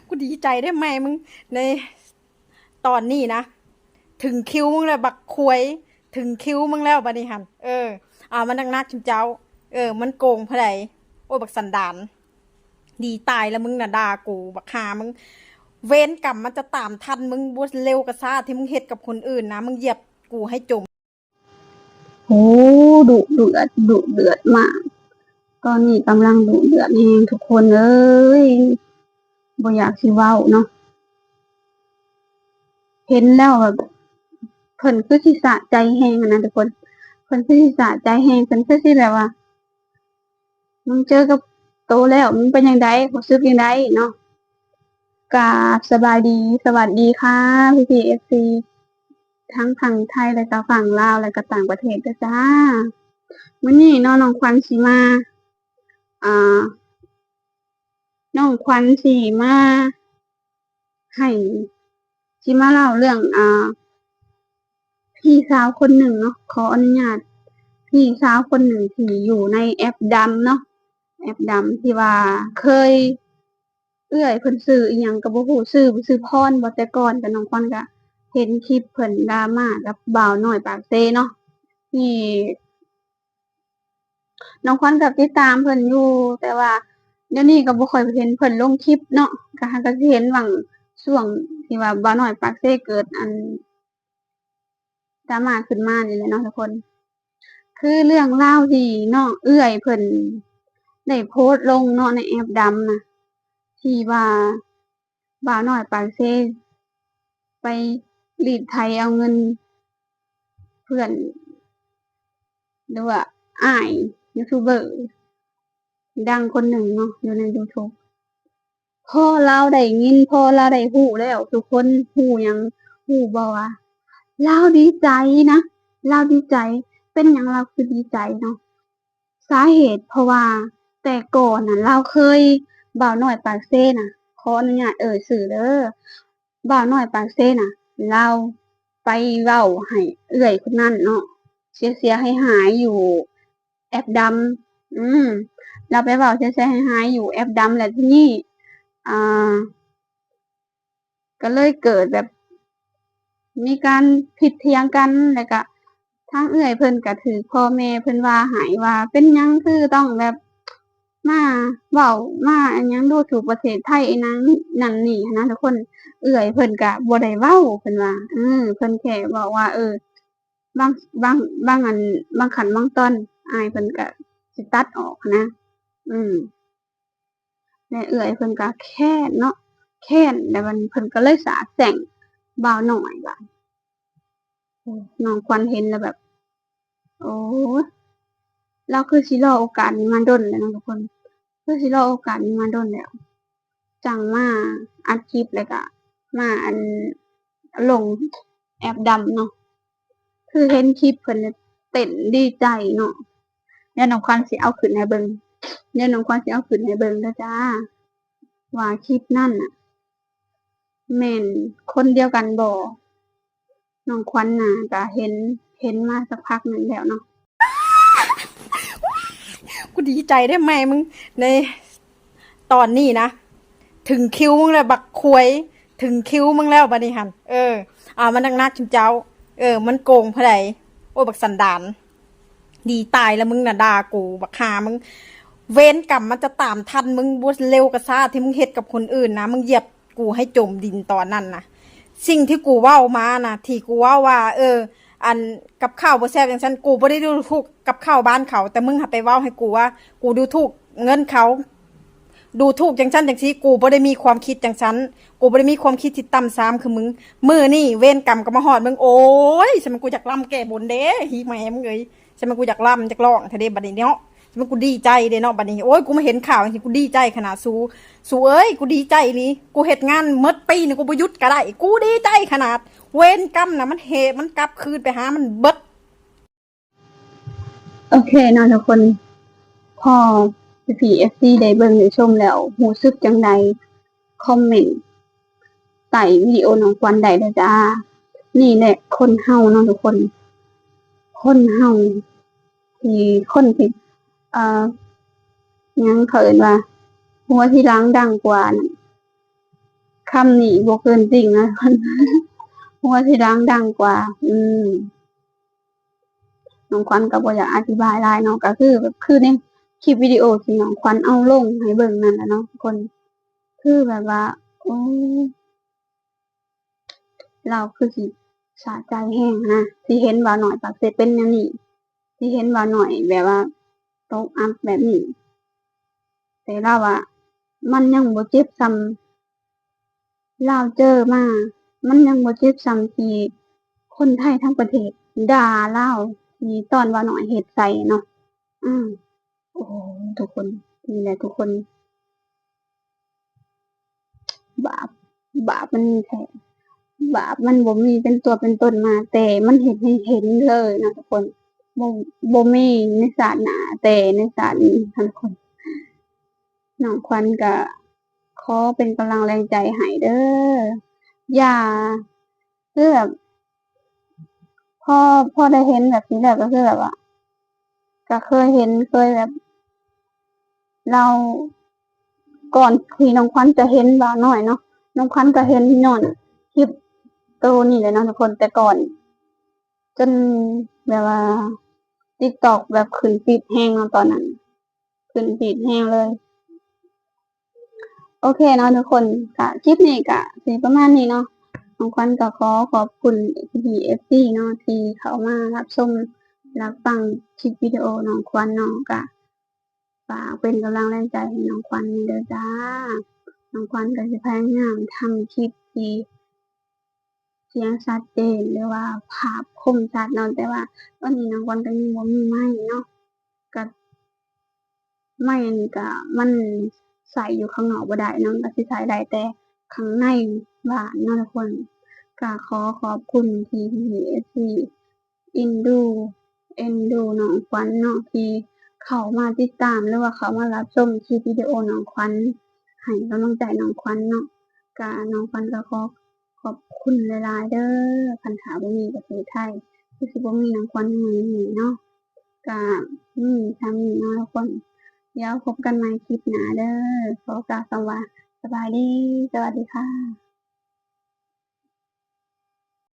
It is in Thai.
กูดีใจได้ไหมมึงในตอนนี้นะถึงคิวมึงแล้วบักควยถึงคิวมึงแล้วบัดนี้หันมันนักๆชิมเจ้ามันโกงเพราะใดโอ้ยบักสันดานดีตายแล้วมึงน่ะด่ากูบักหามึงเวรกรรมมันจะตามทันมึงบ่เร็วกระซ่าที่มึงเฮ็ดกับคนอื่นนะมึงเหยียบกูให้จมโอ้ดุเดือดมากตอนนี้กำลังดุเดือดแฮงทุกคนเอ้ยบ่อยากสิเว้าเนาะเห็นแล้วแบบเพิ่นคือสิสะใจแฮงอะนะทุกคนเพิ่นคือสิสะใจแฮงเพิ่นคือสิแบบว่ามึงเจอกับโตแล้วมึงเป็นจังไดรู้สึกจังไดเนาะกราบสบายดีสวัสดีค่ะพี่ๆ FC ทั้งฝั่งไทยและก็ฝั่งลาวและก็ต่างประเทศเด้อจ้ามื้อนี้เนาะน้องขวัญสิมาอ่า น้องขวัญสิมาให้สิมาเล่าเรื่องพี่สาวคนหนึ่งเนาะขออนุญาตพี่สาวคนหนึ่งที่อยู่ในแอปดำเนาะแอปดำที่ว่าเคยเอื้อยเพิ่นซื้ออีหยังก็บ่ฮู้ซื้อพรบ่แต่ก่อนก็น้องขวัญก็เห็นคลิปเพิ่นดราม่ากับบ่าวน้อยปากเซเนาะที่น้องขวัญก็ติดตามเพิ่นอยู่แต่ว่าเดี๋ยวนี้ก็บ่ค่อยเห็นเพิ่นลงคลิปเนาะก็สิเห็นบางช่วงที่ว่าบ่าวน้อยปากเซเกิดดราม่าขึ้นมานี่แหละเนาะทุกคนคือเรื่องราวที่น้องเอื้อยเพิ่นได้โพสต์ลงเนาะในแอปดำน่ะที่ว่าบ่าวน้อยปากเซไปรีดไถเอาเงินเพื่อนหรือว่าอ้ายยูทูบเบอร์ดังคนหนึ่งเนาะอยู่ใน YouTube พอเราได้ยินพอเราได้ฮู้แล้วทุกคนฮู้หยังฮู้บ่ว่าเราดีใจนะเราดีใจเป็นหยังเราคือดีใจเนาะสาเหตุเพราะว่าแต่ก่อนน่ะเราเคยบ่าวน้อยปากเซน่ะขออนุญาตชื่อเด้อบ่าวน้อยปากเซน่ะเราไปเว้าให้เอื้อยคนนั้นเนาะเสียหายๆอยู่แอปดำเราไปเว้าเสียหายๆอยู่แอปดำแล้วทีนี้อ่า ก็เลยเกิดแบบมีการผิดเถียงกันแล้วก็ทางเอื้อยเพิ่นก็ถูกพ่อแม่เพิ่นว่าให้ว่าเป็นหยังคือต้องแบบมาเว้ามาอันหยังดูถูกประเทศไทยอิหยังนั่นนี่หั้นนะทุกคนเอื้อยเพิ่นก็บ่ได้เว้าเพิ่นว่าเพิ่นแค่เว้าว่าบางบางบางอันบางขั้นบางตอนอ้ายเพิ่นก็สิตัดออกหั้นนะอืมและเอื้อยเพิ่นก็แค้นเนาะแค้นแล้วมันเพิ่นก็เลยสาปแช่งบ่าวน้อยว่าน้องขวัญเห็นแล้วแบบโอ้ยเราคือสิรอโอกาสนี้มาดนแล้วเนาะทุกคนคือสิรอโอกาสนี้มาดนแล้วจังมาอัดคลิปแล้วก็มาลงแอปดำเนาะคือเห็นคลิปเพิ่นแล้วเต้นดีใจเนาะเดี๋ยวน้องขวัญสิเอาขึ้นให้เบิ่งเดี๋ยวน้องขวัญสิเอาขึ้นให้เบิ่งเด้อจ้าว่าคลิปนั้นน่ะแม่นคนเดียวกันบ่น้องขวัญน่ะก็เห็นมาสักพักหนึ่งแล้วเนาะ กูดีใจได้ไหมมึงในตอนนี้นะถึงคิวมึงแล้วบักควยถึงคิวมึงแล้วบัดนี้หันมันนักๆชิมเจ้ามันโกงเพราะใดโอ้ยบักสันดานดีตายแล้วมึงน่ะด่ากูบักหามึงเวรกรรมมันจะตามทันมึงบ่เร็วกระซ่าที่มึงเฮ็ดกับคนอื่นนะมึงเหยียบกูให้จมดินตอนนั้นนะสิ่งที่กูเว้ามานะที่กูเว้าว่าอันกับข้าวบ่แซ่บอย่างฉันกูบ่ได้ดูถูกกับข้าวบ้านเขาแต่มึงหัดไปเว้าให้กูว่ากูดูถูกเงินเขาดูถูกจังฉันจังซี่กูบ่ได้มีความคิดจังฉันกูบ่ได้มีความคิดที่ต่ำซามคือมึงมื้อนี่เวรกรรมก็มาฮอดมึงโอ้ยฉันมันกูอยากล่ำแก้บนเด้ฮีแม่มึงเอ้ยฉันมันกูอยากล่ำอยากร้องแท้เด้บัดนี้เนาะฉันมันกูดีใจเด้เนาะบัดนี้โอ้ยกูมาเห็นข่าวจังซี่กูดีใจขนาดสู้เอ้ยกูดีใจอีหลีกูเฮ็ดงานหมดปีนี่กูบ่หยุดก็ได้กูดีใจขนาดเวรกรรมน่ะมันมันกลับคืนไปหามันเบิด โอเคเนาะทุกคนพอพี่เอฟซีได้เบิ่งได้ชมแล้วรู้สึกจังใดคอมเมนต์ใต้วิดีโอน้องขวัญได้เด้อจ้านี่แหละคนเฮาเนาะทุกคนคนเฮาที่คนที่เอ่อหยังเขาเอิ้นว่าหัวที่หลังดังกว่าน่ะ คำนี้บ่เกินจริงนะทุกคนเพราะว่าสิดังกว่า น้องควันก็บ่อยากอธิบายหลายเนาะก็คือแบบคือในคลิปวิดีโอที่น้องควันเอาลงให้เบิ่งนั่นแหละเนาะทุกคนคือแบบว่าโอ้เราคือสิสะใจแห้งนะที่เห็นว่าหน่อยปากเสเป็นแนวนี้ที่เห็นว่าหน่อยแบบว่าตกอัพแบบนี้แต่เราว่ามันยังบ่เจ็บซ้ำเราเจอมามันยังบ่เจ็บซ้ำที่คนไทยทั้งประเทศด่าเราที่ตอนว่าหน่อยเฮ็ดใส่เนาะอืม โอ้โหทุกคนนี่แหละทุกคนบาปบาปมันมีแท้บาปมันบ่มีเป็นตัวเป็นตนมาแต่มันเห็นให้เห็นเลยนะทุกคนบ่บ่มีในศาสนาแต่ในศาสตร์นี้ทุกคนน้องควันก็ขอเป็นกำลังแรงใจให้เด้ออย่าคือแบบพอได้เห็นแบบนี้แล้วก็คือแบบว่าก็เคยเห็นเคยแบบเราก่อนที่น้องควันจะเห็นบ่าวน้อยเนาะน้องควันก็เห็นย้อนคลิป ตัวนี่เลยเนาะทุกคนแต่ก่อนจนแบบว่า TikTok แบบขึ้นฟีดแห้งเนาะตอนนั้นขึ้นฟีดแห้งเลย โอเคเนาะทุกคนกะคลิปนี้กะสิประมาณนี้เนาะน้องควันก็ขอขอบคุณ PPFC เนาะที่เขามารับชมรับฟังคลิปวิดีโอน้องควันเนาะกะฝากเป็นกำลังแรงใจให้น้องควันเด้อจ้าน้องควันก็จะพยายามทำคลิปที่ เสียงชัดเจนหรือว่าภาพคมชัดเนาะแต่ว่าตอนนี้น้องวันก็ยังบ่มีไม้เนาะก็ไม้อันนี้ก็มันใส่อยู่ข้างนอกบ่ได้เนาะก็สิใช้ได้แต่ข้างในบ้านเนาะทุกคนก็ขอขอบคุณที่ PPSC อินดูเอ็นดูน้องขวัญเนาะที่เข้ามาติดตามหรือว่าเข้ามารับชมคลิปวิดีโอน้องขวัญให้กำลังใจน้องขวัญเนาะก็น้องขวัญก็ขอบคุณหลายๆเด้อคันถาบ่มีประเทศไทยคือสิบ่มีน้องขวัญอย่างนี้เนาะก็ทำนี้เนาะทุกคนเดี๋ยวพบกันใหม่คลิปหน้าเด้อขอกล่าวคำว่าสบายดีสวัสดีค่ะ